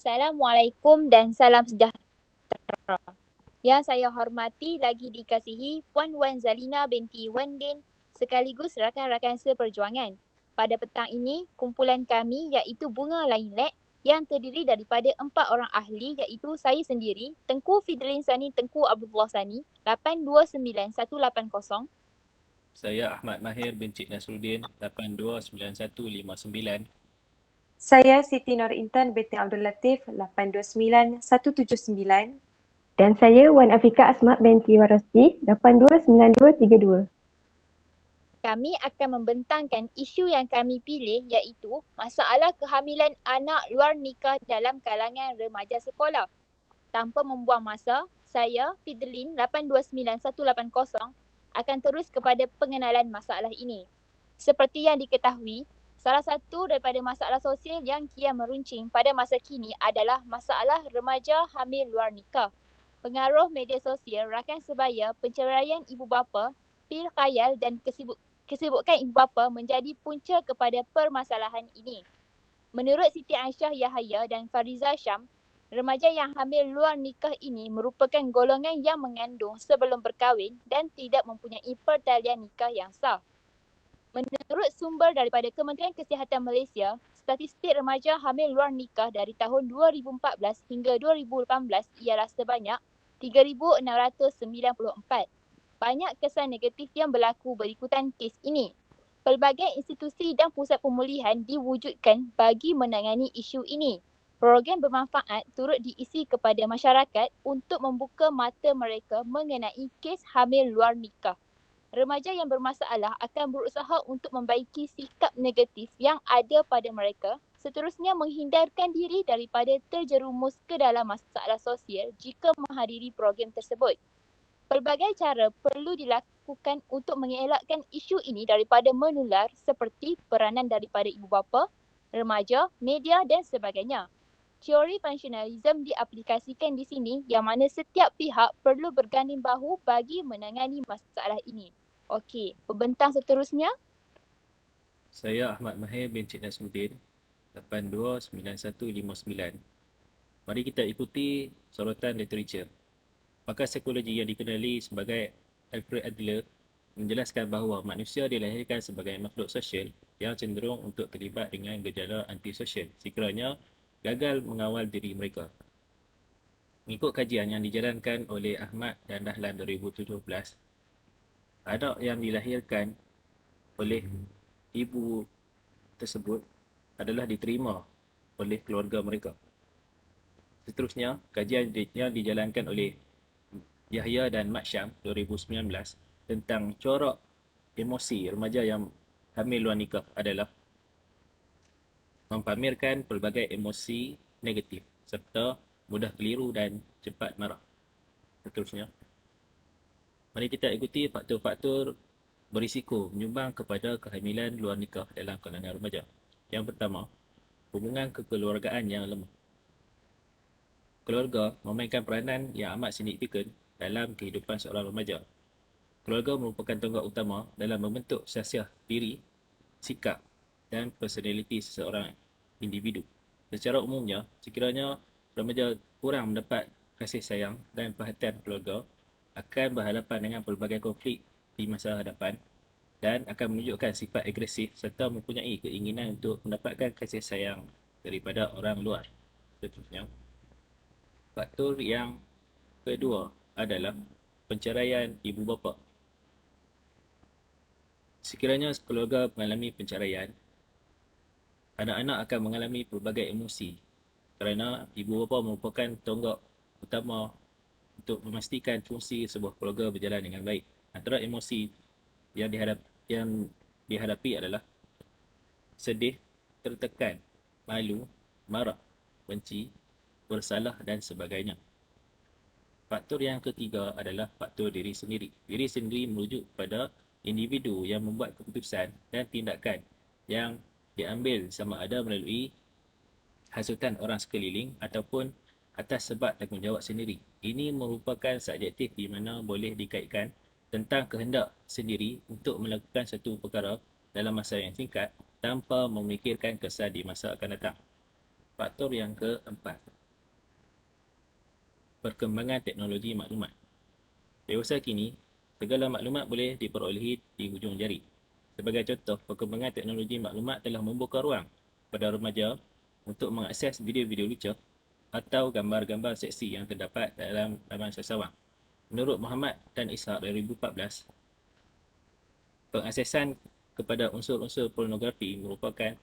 Assalamualaikum dan salam sejahtera. Yang saya hormati lagi dikasihi Puan Wan Zalina binti Wendin sekaligus rakan-rakan seperjuangan. Pada petang ini, kumpulan kami iaitu Bunga Lailek yang terdiri daripada 4 orang ahli iaitu saya sendiri, Tengku Fidlin Sani Tengku Abdullah Sani 829180. Saya Ahmad Mahir bin Cik Nasruddin 829159. Saya Siti Nur Intan binti Abdul Latif 829179. Dan saya Wan Afika Asma binti Warasti 829232. Kami akan membentangkan isu yang kami pilih iaitu masalah kehamilan anak luar nikah dalam kalangan remaja sekolah. Tanpa membuang masa, saya, Fidlin 829180 akan terus kepada pengenalan masalah ini. Seperti yang diketahui, salah satu daripada masalah sosial yang kian meruncing pada masa kini adalah masalah remaja hamil luar nikah. Pengaruh media sosial, rakan sebaya, penceraian ibu bapa, pil khayal dan kesibukan ibu bapa menjadi punca kepada permasalahan ini. Menurut Siti Aisyah Yahaya dan Fariza Syam, remaja yang hamil luar nikah ini merupakan golongan yang mengandung sebelum berkahwin dan tidak mempunyai pertalian nikah yang sah. Menurut sumber daripada Kementerian Kesihatan Malaysia, statistik remaja hamil luar nikah dari tahun 2014 hingga 2018 ialah sebanyak 3,694. Banyak kesan negatif yang berlaku berikutan kes ini. Pelbagai institusi dan pusat pemulihan diwujudkan bagi menangani isu ini. Program bermanfaat turut diisi kepada masyarakat untuk membuka mata mereka mengenai kes hamil luar nikah. Remaja yang bermasalah akan berusaha untuk membaiki sikap negatif yang ada pada mereka, seterusnya menghindarkan diri daripada terjerumus ke dalam masalah sosial jika menghadiri program tersebut. Pelbagai cara perlu dilakukan untuk mengelakkan isu ini daripada menular seperti peranan daripada ibu bapa, remaja, media dan sebagainya. Teori functionalism diaplikasikan di sini yang mana setiap pihak perlu berganding bahu bagi menangani masalah ini. Okey, pembentang seterusnya. Saya Ahmad Mahir bin Cik Nasruddin 829159. Mari kita ikuti sorotan literature. Pakar psikologi yang dikenali sebagai Alfred Adler menjelaskan bahawa manusia dilahirkan sebagai makhluk sosial yang cenderung untuk terlibat dengan gejala antisosial sekiranya gagal mengawal diri mereka. Mengikut kajian yang dijalankan oleh Ahmad dan Dahlan 2017, anak yang dilahirkan oleh ibu tersebut adalah diterima oleh keluarga mereka. Seterusnya, kajian yang dijalankan oleh Yahya dan Mat Syam 2019 tentang corak emosi remaja yang hamil luar nikah adalah mempamerkan pelbagai emosi negatif serta mudah keliru dan cepat marah. Seterusnya, mari kita ikuti faktor-faktor berisiko menyumbang kepada kehamilan luar nikah dalam kalangan remaja. Yang pertama, hubungan kekeluargaan yang lemah. Keluarga memainkan peranan yang amat signifikan dalam kehidupan seorang remaja. Keluarga merupakan tonggak utama dalam membentuk siasat diri, sikap dan personaliti seseorang individu. Secara umumnya, sekiranya remaja kurang mendapat kasih sayang dan perhatian keluarga, akan berhadapan dengan pelbagai konflik di masa hadapan dan akan menunjukkan sifat agresif serta mempunyai keinginan untuk mendapatkan kasih sayang daripada orang luar. Seterusnya, faktor yang kedua adalah penceraian ibu bapa. Sekiranya keluarga mengalami penceraian, anak-anak akan mengalami pelbagai emosi kerana ibu bapa merupakan tonggak utama untuk memastikan fungsi sebuah keluarga berjalan dengan baik. Antara emosi yang dihadapi adalah sedih, tertekan, malu, marah, benci, bersalah dan sebagainya. Faktor yang ketiga adalah faktor diri sendiri. Diri sendiri merujuk pada individu yang membuat keputusan dan tindakan yang diambil sama ada melalui hasutan orang sekeliling ataupun atas sebab tanggungjawab sendiri. Ini merupakan subjektif di mana boleh dikaitkan tentang kehendak sendiri untuk melakukan satu perkara dalam masa yang singkat tanpa memikirkan kesan di masa akan datang. Faktor yang keempat, perkembangan teknologi maklumat. Dewasa kini, segala maklumat boleh diperolehi di hujung jari. Sebagai contoh, perkembangan teknologi maklumat telah membuka ruang pada remaja untuk mengakses video-video lucu atau gambar-gambar seksi yang terdapat dalam laman sasawang. Menurut Muhammad dan Ishaq 2014, pengaksesan kepada unsur-unsur pornografi merupakan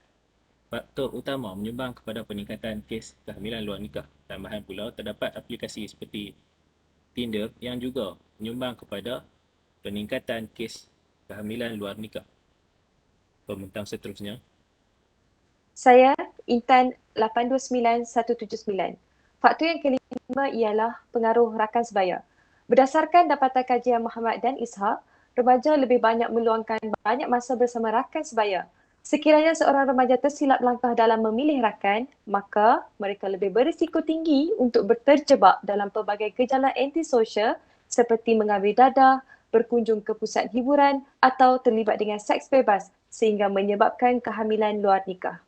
faktor utama menyumbang kepada peningkatan kes kehamilan luar nikah. Tambahan pula, terdapat aplikasi seperti Tinder yang juga menyumbang kepada peningkatan kes kehamilan luar nikah. Pembentang seterusnya. Saya Intan 829179. Faktor yang kelima ialah pengaruh rakan sebaya. Berdasarkan dapatan kajian Muhammad dan Ishaq, remaja lebih banyak meluangkan banyak masa bersama rakan sebaya. Sekiranya seorang remaja tersilap langkah dalam memilih rakan, maka mereka lebih berisiko tinggi untuk terjebak dalam pelbagai gejala antisosial seperti mengambil dadah, berkunjung ke pusat hiburan atau terlibat dengan seks bebas sehingga menyebabkan kehamilan luar nikah.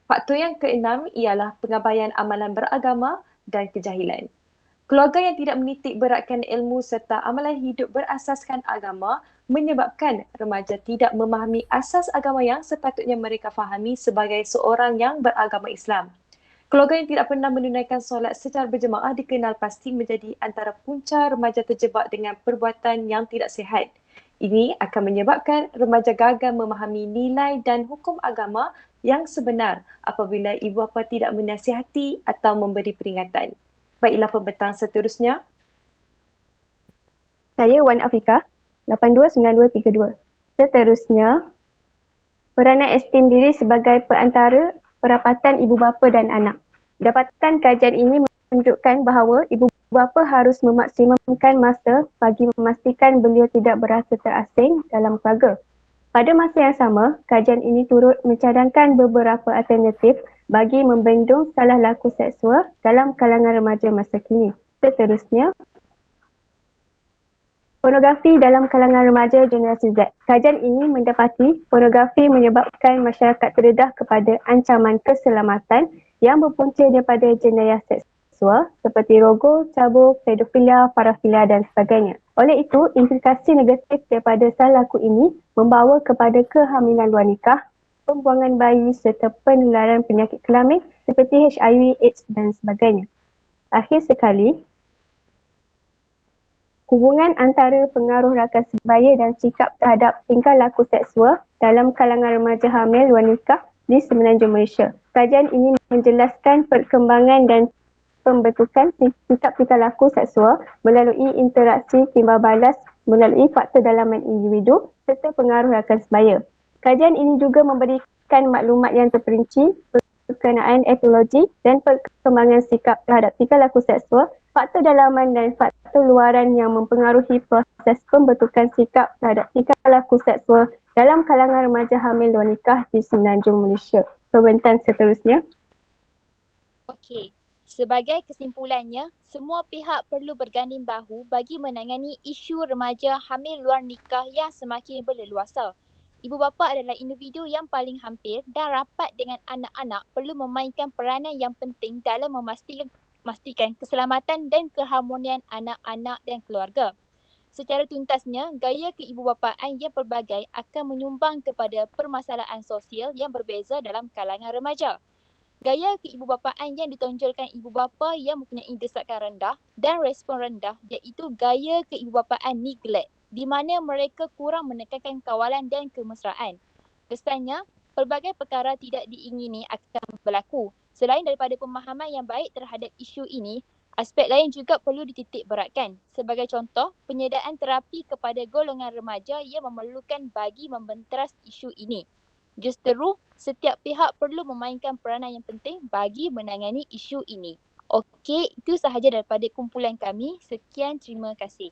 Faktor yang keenam ialah pengabaian amalan beragama dan kejahilan. Keluarga yang tidak menitik beratkan ilmu serta amalan hidup berasaskan agama menyebabkan remaja tidak memahami asas agama yang sepatutnya mereka fahami sebagai seorang yang beragama Islam. Keluarga yang tidak pernah menunaikan solat secara berjemaah dikenal pasti menjadi antara punca remaja terjebak dengan perbuatan yang tidak sihat. Ini akan menyebabkan remaja gagal memahami nilai dan hukum agama yang sebenar apabila ibu bapa tidak menasihati atau memberi peringatan. Baiklah pembentang seterusnya. Saya Wan Afika, 829232. Seterusnya, peranan esteem diri sebagai perantara perapatan ibu bapa dan anak. Dapatan kajian ini menunjukkan bahawa ibu bapa harus memaksimumkan masa bagi memastikan beliau tidak berasa terasing dalam keluarga. Pada masa yang sama, kajian ini turut mencadangkan beberapa alternatif bagi membendung salah laku seksual dalam kalangan remaja masa kini. Seterusnya, pornografi dalam kalangan remaja generasi Z. Kajian ini mendapati pornografi menyebabkan masyarakat terdedah kepada ancaman keselamatan yang berpunca daripada jenayah seksual seperti rogol, cabur, pedofilia, parafilia dan sebagainya. Oleh itu, implikasi negatif daripada salah laku ini membawa kepada kehamilan luar nikah, pembuangan bayi serta penularan penyakit kelamin seperti HIV, AIDS dan sebagainya. Akhir sekali, hubungan antara pengaruh rakan sebaya dan sikap terhadap tingkah laku seksual dalam kalangan remaja hamil luar nikah di Semenanjung Malaysia. Kajian ini menjelaskan perkembangan dan pembentukan sikap tingkah laku seksual melalui interaksi timbal balas melalui faktor dalaman individu serta pengaruh rakan sebaya. Kajian ini juga memberikan maklumat yang terperinci berkenaan etiologi dan perkembangan sikap terhadap tingkah laku seksual, faktor dalaman dan faktor luaran yang mempengaruhi proses pembentukan sikap terhadap tingkah laku seksual dalam kalangan remaja hamil luar nikah di Semenanjung Malaysia. Pembentang seterusnya. Okey. Sebagai kesimpulannya, semua pihak perlu berganding bahu bagi menangani isu remaja hamil luar nikah yang semakin berleluasa. Ibu bapa adalah individu yang paling hampir dan rapat dengan anak-anak perlu memainkan peranan yang penting dalam memastikan keselamatan dan keharmonian anak-anak dan keluarga. Secara tuntasnya, gaya keibubapaan yang pelbagai akan menyumbang kepada permasalahan sosial yang berbeza dalam kalangan remaja. Gaya keibubapaan yang ditonjolkan ibu bapa yang mempunyai desakan rendah dan respon rendah iaitu gaya keibubapaan neglect di mana mereka kurang menekankan kawalan dan kemesraan. Kesannya, pelbagai perkara tidak diingini akan berlaku. Selain daripada pemahaman yang baik terhadap isu ini, aspek lain juga perlu dititik beratkan. Sebagai contoh, penyediaan terapi kepada golongan remaja yang memerlukan bagi membenteras isu ini. Justeru, setiap pihak perlu memainkan peranan yang penting bagi menangani isu ini. Okey, itu sahaja daripada kumpulan kami. Sekian, terima kasih.